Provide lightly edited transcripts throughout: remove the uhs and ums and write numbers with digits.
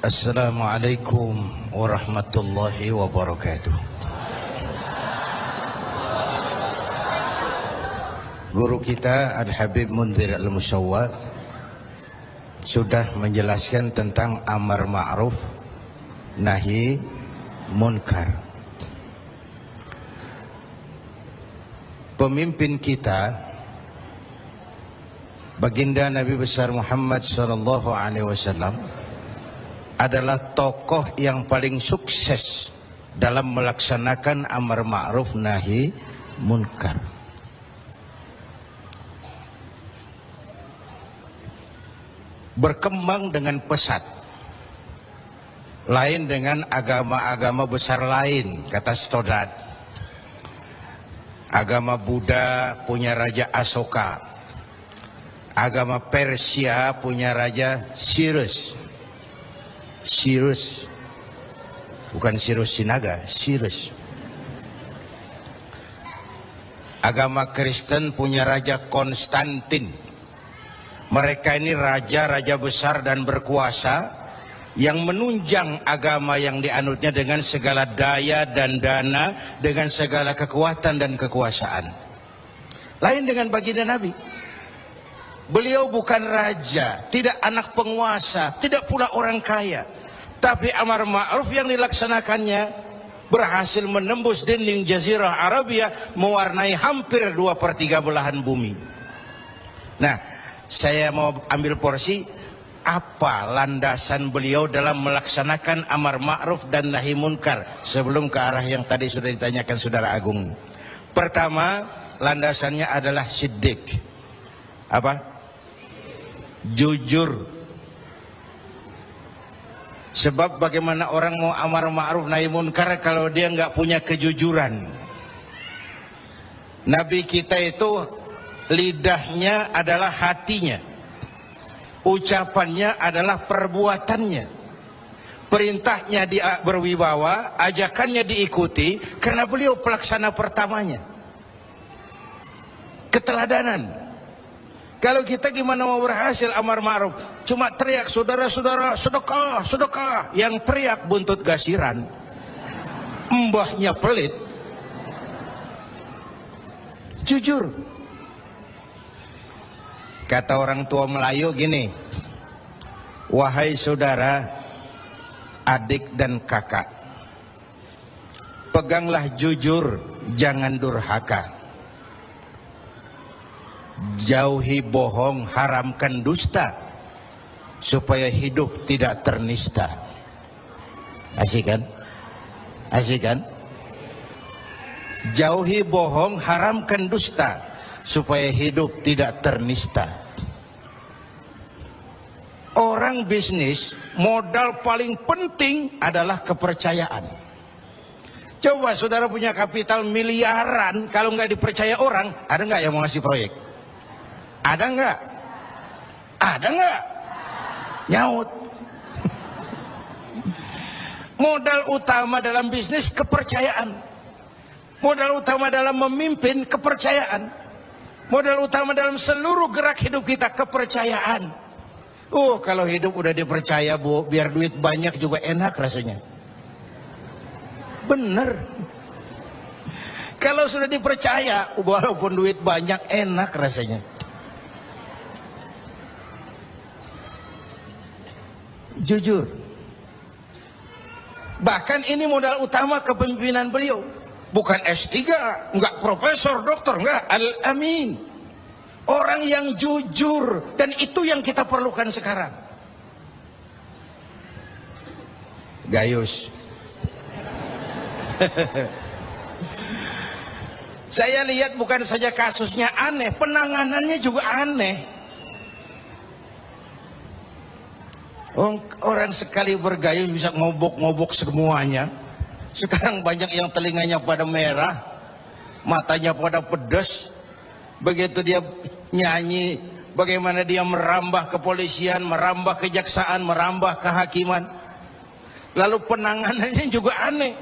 Assalamualaikum warahmatullahi wabarakatuh. Guru kita Al-Habib Munzir Al-Musawwad sudah menjelaskan tentang amar ma'ruf nahi munkar. Pemimpin kita Baginda Nabi besar Muhammad sallallahu alaihi wasallam adalah tokoh yang paling sukses dalam melaksanakan amar ma'ruf nahi munkar. Berkembang dengan pesat, lain dengan agama-agama besar lain, kata Stoddard. Agama Buddha punya Raja Asoka, agama Persia punya Raja Cyrus, bukan Cyrus Sinaga, Cyrus. Agama Kristen punya Raja Konstantin. Mereka ini raja-raja besar dan berkuasa yang menunjang agama yang dianutnya dengan segala daya dan dana, dengan segala kekuatan dan kekuasaan. Lain dengan baginda Nabi. Beliau bukan raja, tidak anak penguasa, tidak pula orang kaya. Tapi amar ma'ruf yang dilaksanakannya berhasil menembus dinding Jazirah Arabia, mewarnai hampir 2/3 belahan bumi. Nah, saya mau ambil porsi apa landasan beliau dalam melaksanakan amar ma'ruf dan nahi munkar sebelum ke arah yang tadi sudah ditanyakan Saudara Agung. Pertama, landasannya adalah siddiq. Apa? Jujur. Sebab bagaimana orang mau amar ma'ruf nahi munkar kalau dia nggak punya kejujuran? Nabi kita itu lidahnya adalah hatinya, ucapannya adalah perbuatannya, perintahnya dia berwibawa, ajakannya diikuti karena beliau pelaksana pertamanya. Keteladanan. Kalau kita gimana mau berhasil amar ma'ruf? Cuma teriak, saudara-saudara sedekah, sedekah. Yang teriak buntut gasiran, mbahnya pelit. Jujur. Kata orang tua Melayu gini, wahai saudara, adik dan kakak, peganglah jujur, jangan durhaka. Jauhi bohong, haramkan dusta, supaya hidup tidak ternista. Asik kan? Asik kan? Jauhi bohong, haramkan dusta, supaya hidup tidak ternista. Orang bisnis, modal paling penting adalah kepercayaan. Coba saudara punya kapital miliaran, kalau nggak dipercaya orang, ada nggak yang mau ngasih proyek? Ada nggak? Ada nggak? Nyaut. Modal utama dalam bisnis kepercayaan. Modal utama dalam memimpin kepercayaan. Modal utama dalam seluruh gerak hidup kita kepercayaan. Kalau hidup udah dipercaya, Bu, biar duit banyak juga enak rasanya. Bener. Kalau sudah dipercaya, walaupun duit banyak enak rasanya. Jujur. Bahkan ini modal utama kepemimpinan beliau. Bukan S3, enggak profesor, doktor, enggak, Al-Amin. Orang yang jujur, dan itu yang kita perlukan sekarang. Gayus. Saya lihat bukan saja kasusnya aneh, penanganannya juga aneh. Orang sekali bergayus bisa ngobok-ngobok semuanya. Sekarang banyak yang telinganya pada merah, matanya pada pedas. Begitu dia nyanyi, bagaimana dia merambah kepolisian, merambah kejaksaan, merambah kehakiman. Lalu penanganannya juga aneh.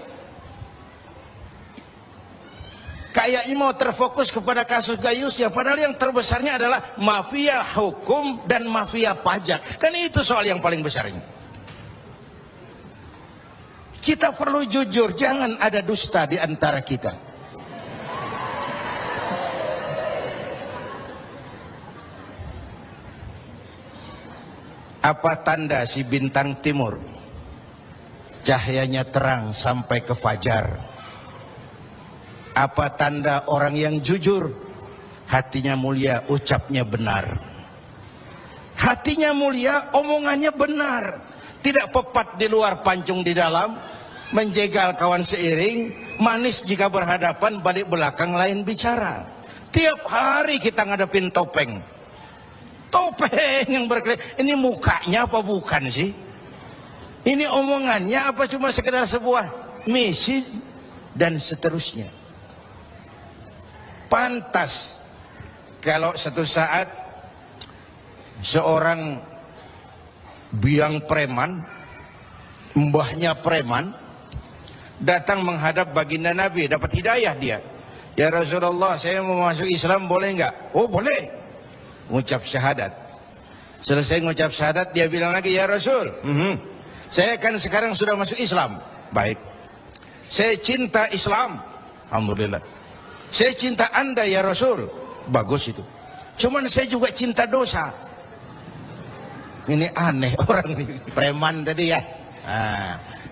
Kayaknya mau terfokus kepada kasus gayusnya, padahal yang terbesarnya adalah mafia hukum dan mafia pajak. Kan itu soal yang paling besar ini. Kita perlu jujur, jangan ada dusta di antara kita. Apa tanda si bintang timur cahayanya terang sampai ke fajar? Apa tanda orang yang jujur? Hatinya mulia, ucapnya benar. Hatinya mulia, omongannya benar. Tidak pepat di luar, pancung di dalam. Menjegal kawan seiring, manis jika berhadapan, balik belakang lain bicara. Tiap hari kita ngadepin topeng. Topeng yang berkelip. Ini mukanya apa bukan sih? Ini omongannya apa cuma sekedar sebuah misi dan seterusnya. Pantas kalau satu saat seorang biang preman, mbahnya preman, datang menghadap baginda Nabi, dapat hidayah dia. Ya Rasulullah, saya mau masuk Islam, boleh enggak? Oh boleh. Mengucap syahadat. Selesai mengucap syahadat, dia bilang lagi, ya Rasul, saya kan sekarang sudah masuk Islam. Baik. Saya cinta Islam. Alhamdulillah. Saya cinta Anda ya Rasul. Bagus itu. Cuman saya juga cinta dosa. Ini aneh orang ini. Preman tadi ya.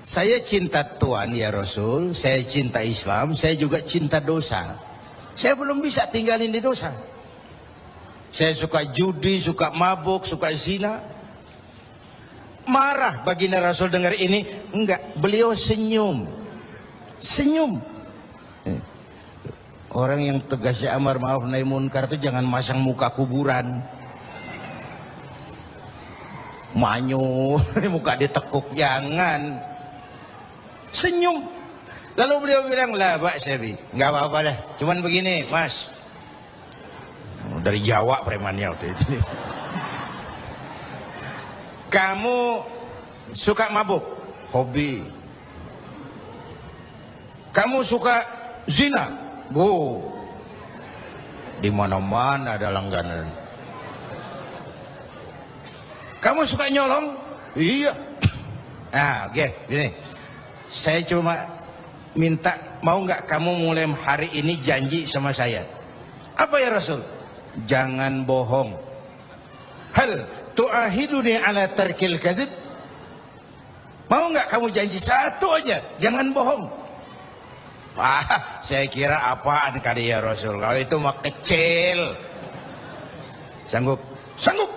Saya cinta Tuhan ya Rasul. Saya cinta Islam. Saya juga cinta dosa. Saya belum bisa tinggalin di dosa. Saya suka judi, suka mabuk, suka zina. Marah baginda Rasul dengar ini. Enggak, beliau senyum. Senyum. Orang yang tegasnya amar ma'ruf nahi munkar itu jangan masang muka kuburan. Manyu, muka ditekuk, jangan. Senyum. Lalu beliau bilang, lah Pak Sebi, nggak apa-apa dah. Cuman begini, Mas. Dari Jawa premannya waktu itu. Kamu suka mabuk, hobi. Kamu suka zina. Oh, di mana-mana ada langganan. Kamu suka nyolong? Iya. Oke, gini. Saya cuma minta, mau nggak kamu mulai hari ini janji sama saya? Apa ya Rasul? Jangan bohong. Hal tu'ahiduni ala tarkil kadzib? Mau nggak kamu janji satu aja? Jangan bohong. Saya kira apaan kali ya Rasul? Kalau itu mah kecil. Sanggup? Sanggup.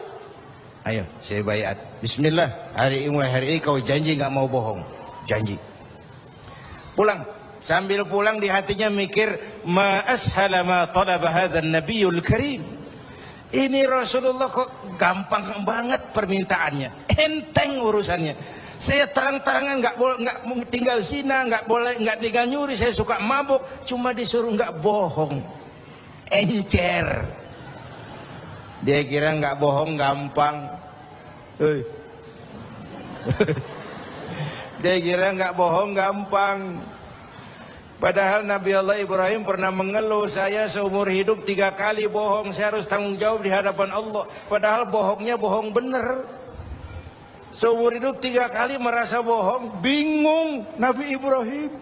Ayo, saya baiat. Bismillah. Hari ini kau janji nggak mau bohong. Janji. Pulang. Sambil pulang di hatinya mikir, ma ashala ma talaba hadzal nabiyul karim. Ini Rasulullah kok gampang banget permintaannya. Enteng urusannya. Saya terang-terangan nggak tinggal zina, nggak tinggal nyuri, saya suka mabuk, cuma disuruh nggak bohong, encer. Dia kira nggak bohong gampang, dia kira nggak bohong gampang. Padahal Nabi Allah Ibrahim pernah mengeluh, saya seumur hidup 3 kali bohong, saya harus tanggung jawab di hadapan Allah. Padahal bohongnya bohong bener. Seumur hidup 3 kali merasa bohong, bingung Nabi Ibrahim.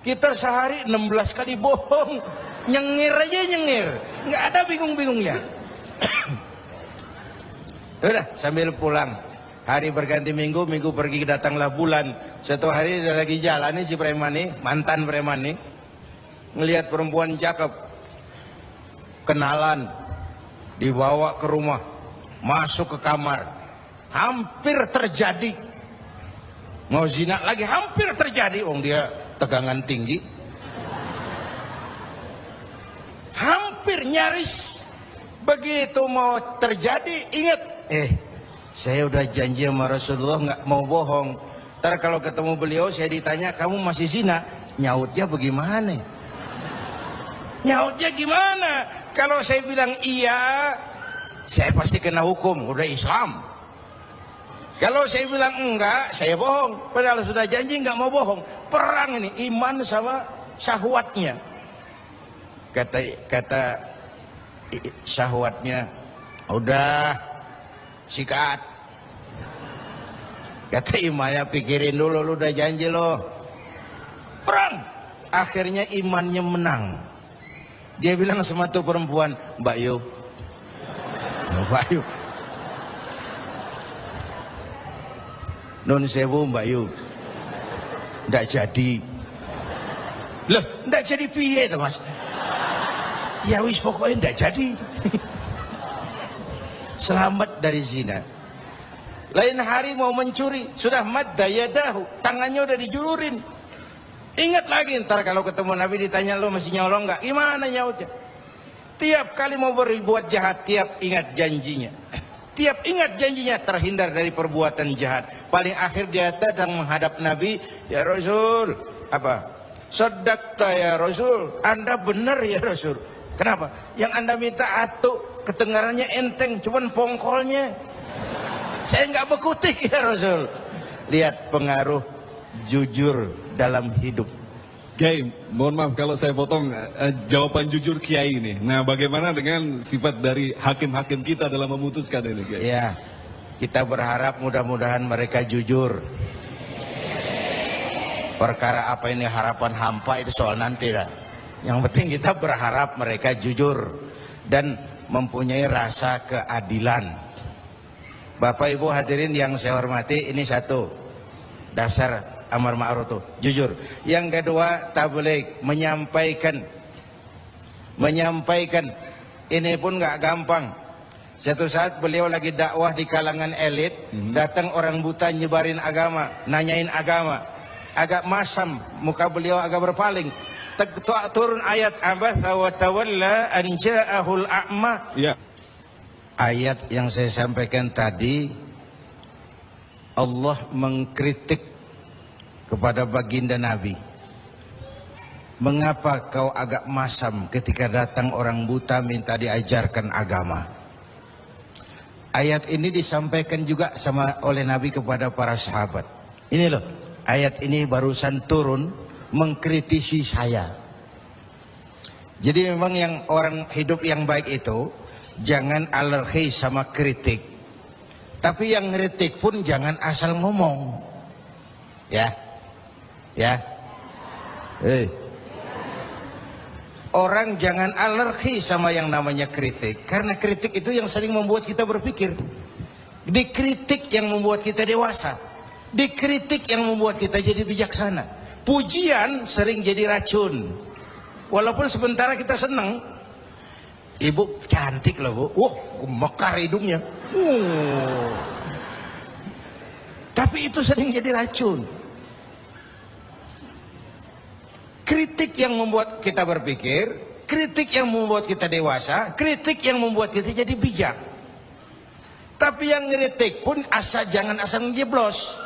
Kita sehari 16 kali bohong, nyengir aja nyengir, nggak ada bingung-bingungnya. Udah sambil pulang, hari berganti minggu, minggu pergi datanglah bulan. Satu hari dia lagi jalan nih si preman nih, mantan preman nih, ngelihat perempuan cakep, kenalan, dibawa ke rumah, masuk ke kamar. Hampir terjadi, mau zina lagi hampir terjadi, dia tegangan tinggi, hampir nyaris. Begitu mau terjadi ingat, saya udah janji sama Rasulullah nggak mau bohong. Ntar kalau ketemu beliau saya ditanya kamu masih zina, nyautnya bagaimana? Nyautnya gimana? Kalau saya bilang iya, saya pasti kena hukum, udah Islam. Kalau saya bilang enggak, saya bohong. Padahal sudah janji enggak mau bohong. Perang ini, iman sama syahwatnya. Kata syahwatnya, udah sikat. Kata imamnya, pikirin dulu, lu udah janji lo. Perang. Akhirnya imannya menang. Dia bilang sama tuh perempuan, Mbak Yu. Mbak Yu. Non sewu Mbak Yu. Nggak jadi. Loh, nggak jadi piye tuh Mas? Ya wis pokoknya nggak jadi. Selamat dari zina. Lain hari mau mencuri, sudah madda yadahu, tangannya udah dijulurin. Ingat lagi ntar kalau ketemu Nabi ditanya, lo masih nyolong nggak? Gimana nyautnya? Tiap kali mau berbuat jahat, tiap ingat janjinya. Tiap ingat janjinya terhindar dari perbuatan jahat. Paling akhir dia datang menghadap Nabi, ya Rasul, apa? Sadaqta ya Rasul, Anda benar ya Rasul. Kenapa? Yang Anda minta atuk, kedengarannya enteng, cuman pongkolnya. Saya nggak bekutik ya Rasul. Lihat pengaruh jujur dalam hidup. Kiai, mohon maaf kalau saya potong jawaban jujur Kiai ini. Nah, bagaimana dengan sifat dari hakim-hakim kita dalam memutuskan ini, Kiai? Ya, kita berharap mudah-mudahan mereka jujur. Perkara apa ini harapan hampa itu soal nanti lah. Yang penting kita berharap mereka jujur dan mempunyai rasa keadilan. Bapak Ibu hadirin yang saya hormati, ini satu dasar amar ma'ruf tuh, jujur. Yang kedua, tabligh, menyampaikan ini pun nggak gampang. Satu saat beliau lagi dakwah di kalangan elit, datang orang buta nyebarin agama, nanyain agama, agak masam, muka beliau agak berpaling. Turun ayat abasa wa tawalla an ja'ahul a'ma. Ya. Ayat yang saya sampaikan tadi, Allah mengkritik kepada baginda Nabi. Mengapa kau agak masam ketika datang orang buta minta diajarkan agama? Ayat ini disampaikan juga oleh Nabi kepada para sahabat. Ini loh, ayat ini barusan turun mengkritisi saya. Jadi memang yang orang hidup yang baik itu jangan alergi sama kritik. Tapi yang kritik pun jangan asal ngomong. Ya. Orang jangan alergi sama yang namanya kritik. Karena kritik itu yang sering membuat kita berpikir. Dikritik yang membuat kita dewasa. Dikritik yang membuat kita jadi bijaksana. Pujian sering jadi racun. Walaupun sementara kita senang. Ibu cantik loh Bu. Wah, mekar hidungnya. Tapi itu sering jadi racun. Kritik yang membuat kita berpikir, kritik yang membuat kita dewasa, kritik yang membuat kita jadi bijak. Tapi yang ngeritik pun jangan asal ngejeblos.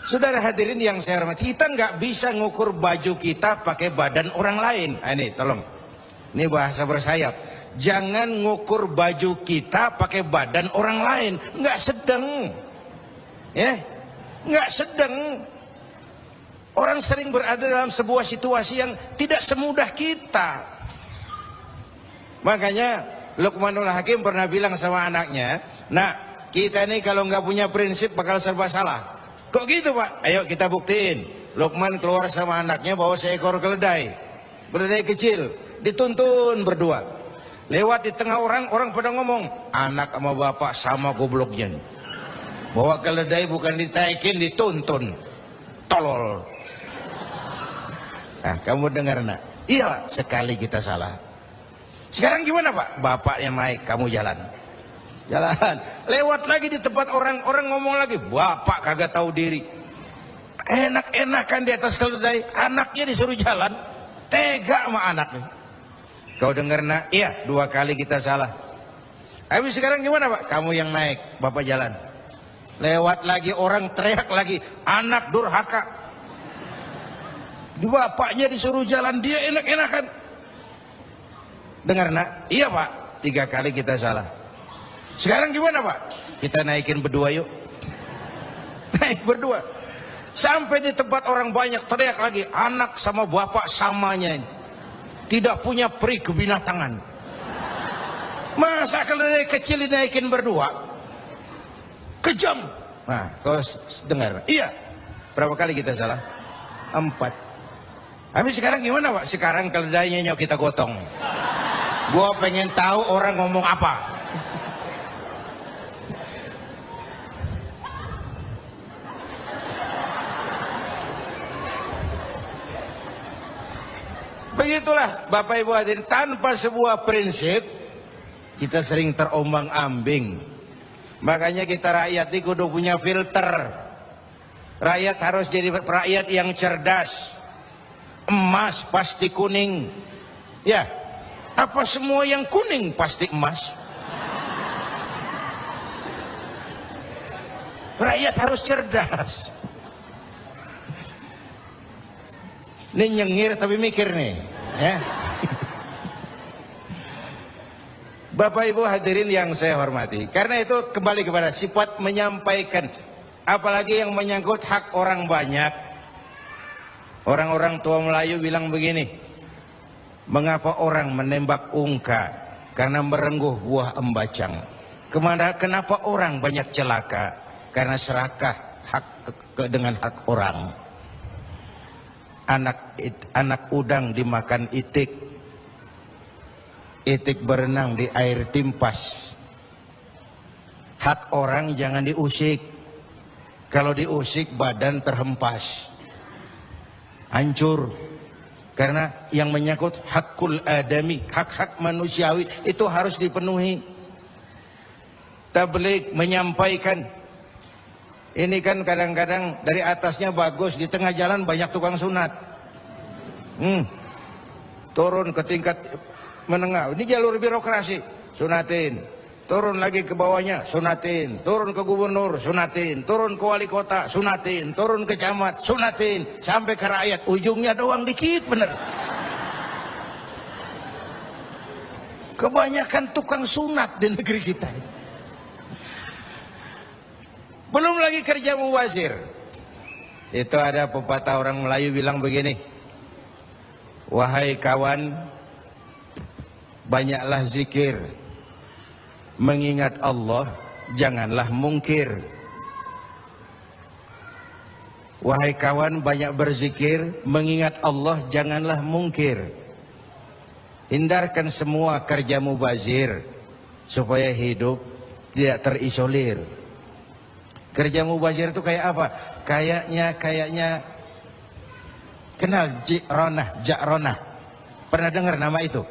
Saudara hadirin yang saya hormati, kita nggak bisa ngukur baju kita pakai badan orang lain. Ini tolong, ini bahasa bersayap. Jangan ngukur baju kita pakai badan orang lain. Nggak sedang, ya, nggak sedang. Orang sering berada dalam sebuah situasi yang tidak semudah kita. Makanya Luqmanul Hakim pernah bilang sama anaknya, "Nak, kita ini kalau nggak punya prinsip bakal serba salah." Kok gitu Pak? Ayo kita buktiin. Luqman keluar sama anaknya bawa seekor keledai. Keledai kecil. Dituntun berdua. Lewat di tengah orang pada ngomong, anak sama bapak sama gobloknya. Bawa keledai bukan ditaikin, dituntun. Tolol. Nah, kamu dengar nak? Iya, sekali kita salah. Sekarang gimana Pak? Bapak yang naik, kamu jalan. Jalan, lewat lagi di tempat orang ngomong lagi, bapak kagak tahu diri. Enak-enakan di atas keledai, anaknya disuruh jalan, tega sama anaknya. Kau dengar nak? Iya, 2 kali kita salah. Habis sekarang gimana Pak? Kamu yang naik, bapak jalan. Lewat lagi orang teriak lagi, anak durhaka. Bapaknya disuruh jalan, dia enak-enakan. Dengar nak? Iya Pak, 3 kali kita salah. Sekarang gimana Pak? Kita naikin berdua yuk. Naik berdua. Sampai di tempat orang banyak teriak lagi, anak sama bapak samanya ini. Tidak punya peri kebinatangan. Masa keledai kecil dinaikin berdua? kejam. Nah, kau dengar? Iya. Berapa kali kita salah? 4. Tapi sekarang gimana Pak? Sekarang keledainya nyok kita gotong. Gua pengen tahu orang ngomong apa. Begitulah Bapak Ibu hadirin, tanpa sebuah prinsip kita sering terombang-ambing. Makanya kita rakyat ini kudu punya filter. Rakyat harus jadi rakyat yang cerdas. Emas pasti kuning. Ya, apa semua yang kuning pasti emas? Rakyat harus cerdas. Ini nyengir tapi mikir nih, ya. Bapak Ibu hadirin yang saya hormati, karena itu kembali kepada sifat menyampaikan, apalagi yang menyangkut hak orang banyak. Orang-orang tua Melayu bilang begini, mengapa orang menembak ungka? Karena merengguh buah embacang. Kenapa orang banyak celaka? Karena serakah dengan hak orang. Anak udang dimakan itik, itik berenang di air timpas. Hak orang jangan diusik. Kalau diusik badan terhempas, hancur. Karena yang menyangkut hakul adami, hak-hak manusiawi itu harus dipenuhi. Tabligh menyampaikan. Ini kan kadang-kadang dari atasnya bagus, di tengah jalan banyak tukang sunat. Turun ke tingkat menengah, ini jalur birokrasi, sunatin. Turun lagi ke bawahnya, sunatin. Turun ke gubernur, sunatin. Turun ke wali kota, sunatin. Turun ke camat, sunatin. Sampai ke rakyat, ujungnya doang dikit bener. Kebanyakan tukang sunat di negeri kita. Belum lagi kerja mubazir. Itu ada pepatah orang Melayu bilang begini, wahai kawan, banyaklah zikir, mengingat Allah, janganlah mungkir. Wahai kawan, banyak berzikir, mengingat Allah, janganlah mungkir. Hindarkan semua kerja mubazir supaya hidup tidak terisolir. Kerja mubazir itu kayak apa? Kayaknya kenal Ja'ronah. Pernah dengar nama itu?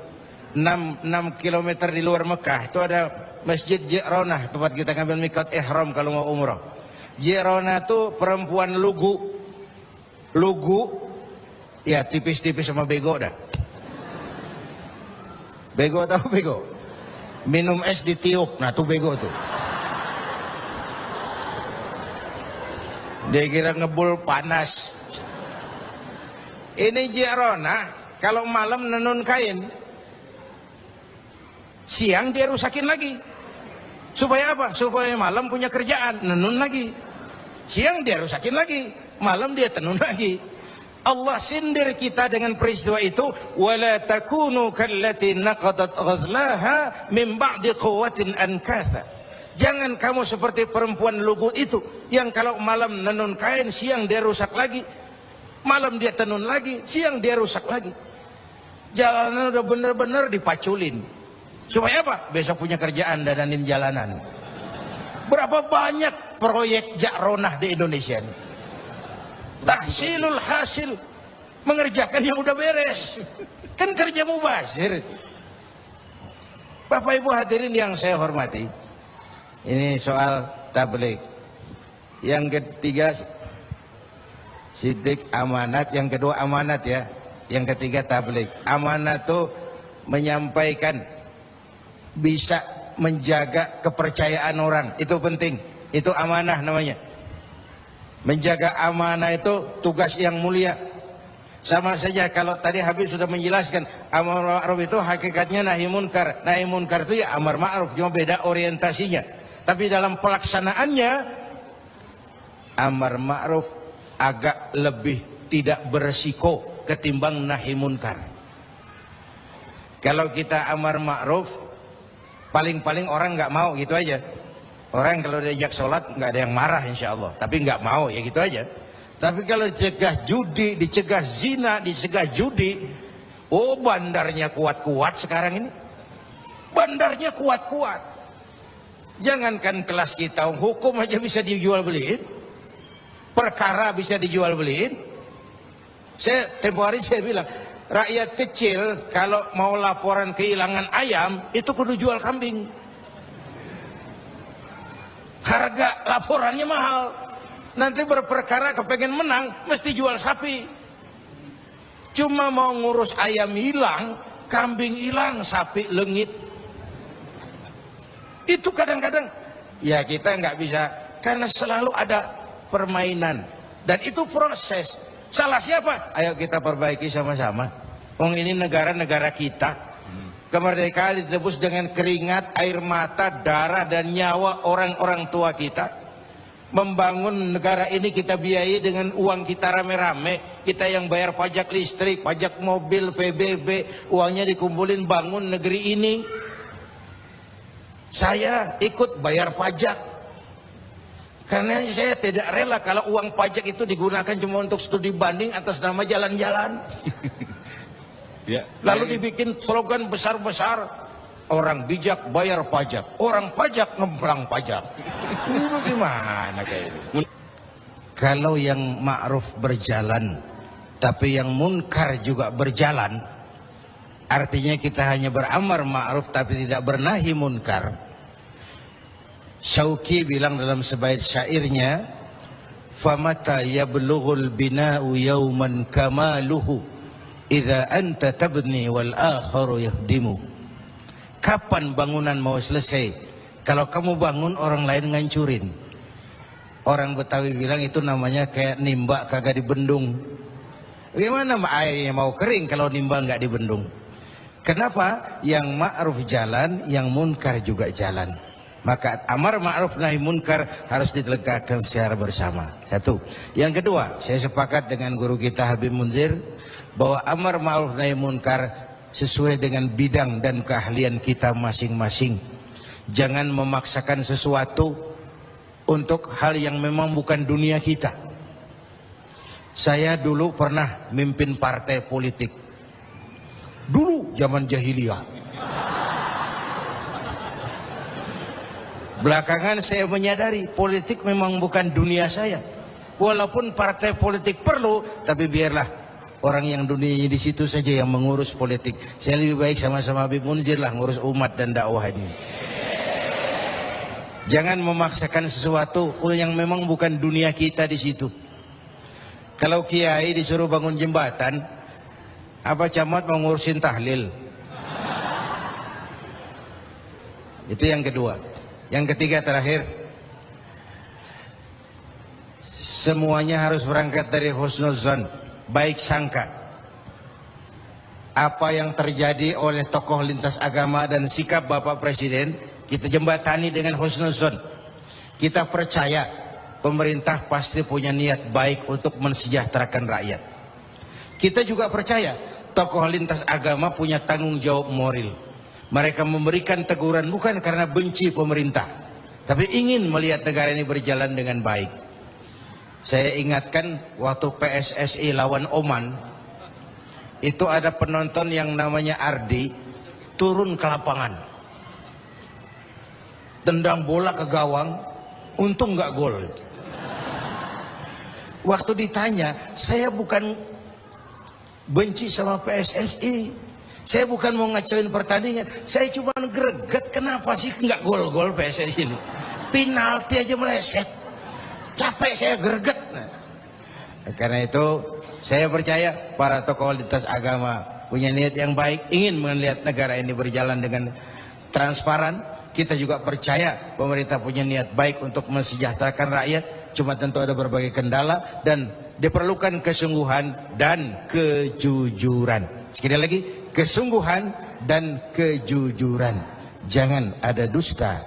6 kilometer di luar Mekah itu ada Masjid Ja'ronah, tempat kita ngambil miqat ihram kalau mau umrah. Ja'ronah itu perempuan lugu. Lugu ya tipis-tipis sama bego dah. Bego tahu bego? Minum es ditiup, nah tuh bego tuh. Dia kira ngebul panas. Ini Ja'ronah kalau malam nenun kain, siang dia rusakin lagi. Supaya apa? Supaya malam punya kerjaan, nenun lagi. Siang dia rusakin lagi, malam dia tenun lagi. Allah sindir kita dengan peristiwa itu. Wala takunu kallati naqadat ghadlaha min ba'di quwwatin ankatha. Jangan kamu seperti perempuan lugu itu yang kalau malam nenun kain, siang dia rusak lagi. Malam dia tenun lagi, siang dia rusak lagi. Jalanan udah bener-bener dipaculin. Supaya apa? Besok punya kerjaan dananin jalanan. Berapa banyak proyek Ja'ronah di Indonesia ini? Tahsilul hasil, mengerjakan yang udah beres. Kan kerja mubazir. Bapak Ibu hadirin yang saya hormati, ini soal tabligh. Yang ketiga sidik amanat, yang kedua amanat ya. Yang ketiga tabligh. Amanat itu menyampaikan, bisa menjaga kepercayaan orang, itu penting. Itu amanah namanya. Menjaga amanah itu tugas yang mulia. Sama saja kalau tadi Habib sudah menjelaskan, amar ma'ruf itu hakikatnya nahi munkar. Nahi munkar itu ya amar ma'ruf, cuma beda orientasinya. Tapi dalam pelaksanaannya amar ma'ruf agak lebih tidak beresiko ketimbang nahi munkar. Kalau kita amar ma'ruf, paling-paling orang nggak mau gitu aja. Orang kalau diajak sholat nggak ada yang marah insya Allah, tapi nggak mau ya gitu aja. Tapi kalau dicegah judi, dicegah zina, dicegah judi, oh bandarnya kuat-kuat sekarang ini. Bandarnya kuat-kuat. Jangankan kelas kita, hukum aja bisa dijual beliin. Perkara bisa dijual beliin. Tempo hari saya bilang, rakyat kecil kalau mau laporan kehilangan ayam, itu kudu jual kambing. Harga laporannya mahal. Nanti berperkara kepengen menang, mesti jual sapi. Cuma mau ngurus ayam hilang, kambing hilang, sapi lengit. Itu kadang-kadang, ya kita nggak bisa, karena selalu ada permainan. Dan itu proses. Salah siapa? Ayo kita perbaiki sama-sama. Ini negara-negara kita. Kemerdekaan ditebus dengan keringat, air mata, darah, dan nyawa orang-orang tua kita. Membangun negara ini kita biayai dengan uang kita rame-rame. Kita yang bayar pajak listrik, pajak mobil, PBB, uangnya dikumpulin bangun negeri ini. Saya ikut bayar pajak. Karena saya tidak rela kalau uang pajak itu digunakan cuma untuk studi banding atas nama jalan-jalan. Ya. Lalu dibikin slogan besar-besar. Orang bijak bayar pajak, orang pajak ngemplang pajak. Ini bagaimana kayak ini? Kalau yang ma'ruf berjalan, tapi yang munkar juga berjalan, artinya kita hanya beramar ma'ruf tapi tidak bernahi munkar. Syauqi bilang dalam sebaik syairnya, famata yablughul bina'u yawman kamaluhu idza anta tabni wal akharu yahdimu. Kapan bangunan mau selesai? Kalau kamu bangun orang lain ngancurin. Orang Betawi bilang itu namanya kayak nimba kagak dibendung. Bagaimana airnya mau kering kalau nimba nggak dibendung? Kenapa? Yang ma'ruf jalan, yang munkar juga jalan. Maka amar ma'ruf nahi munkar harus ditegakkan secara bersama. Satu. Yang kedua, saya sepakat dengan guru kita Habib Munzir bahwa amar ma'ruf nahi munkar sesuai dengan bidang dan keahlian kita masing-masing. Jangan memaksakan sesuatu untuk hal yang memang bukan dunia kita. Saya dulu pernah mimpin partai politik. Dulu zaman jahiliyah. Belakangan saya menyadari politik memang bukan dunia saya. Walaupun partai politik perlu, tapi biarlah orang yang dunianya di situ saja yang mengurus politik. Saya lebih baik sama-sama Habib Munzir lah ngurus umat dan dakwah ini. Jangan memaksakan sesuatu yang memang bukan dunia kita di situ. Kalau kiai disuruh bangun jembatan, apa camat mau ngurusin tahlil? Itu yang kedua. Yang ketiga terakhir, semuanya harus berangkat dari husnuzan, baik sangka. Apa yang terjadi oleh tokoh lintas agama dan sikap Bapak Presiden, kita jembatani dengan husnuzan. Kita percaya pemerintah pasti punya niat baik untuk mensejahterakan rakyat. Kita juga percaya tokoh lintas agama punya tanggung jawab moral. Mereka memberikan teguran bukan karena benci pemerintah, tapi ingin melihat negara ini berjalan dengan baik. Saya ingatkan waktu PSSI lawan Oman, itu ada penonton yang namanya Ardi turun ke lapangan, tendang bola ke gawang, untung nggak gol. Waktu ditanya, saya bukan benci sama PSSI, saya bukan mau ngacoin pertandingan, saya cuma greget kenapa sih nggak gol-gol PSSI ini, penalti aja meleset, capek saya greget. Nah, karena itu saya percaya para tokoh lintas agama punya niat yang baik, ingin melihat negara ini berjalan dengan transparan. Kita juga percaya pemerintah punya niat baik untuk mensejahterakan rakyat. Cuma tentu ada berbagai kendala dan diperlukan kesungguhan dan kejujuran. Sekali lagi, kesungguhan dan kejujuran. Jangan ada dusta,